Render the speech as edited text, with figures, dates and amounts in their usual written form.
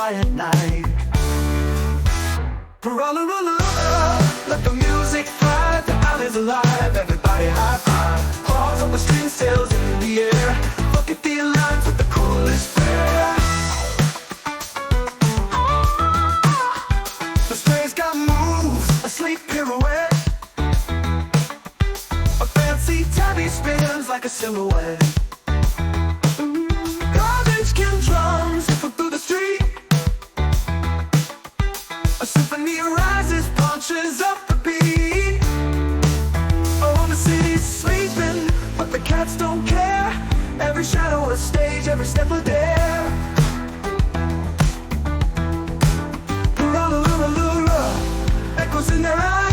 fly at night. Purralurralurra, let the music fly, the island is alive. Everybody high five, paws on the strings, sails in the air. Look at the lines with the coolest flair. The strings got moves, a sleek pirouette. A fancy tabby spins like a silhouette. Garbage can drums ripple through the street. A symphony rises, punches up the beat. Oh, the city's sleeping, but the cats don't care. Every shadow a stage, every step a dare. Purralurralurra, echoes in their eyes.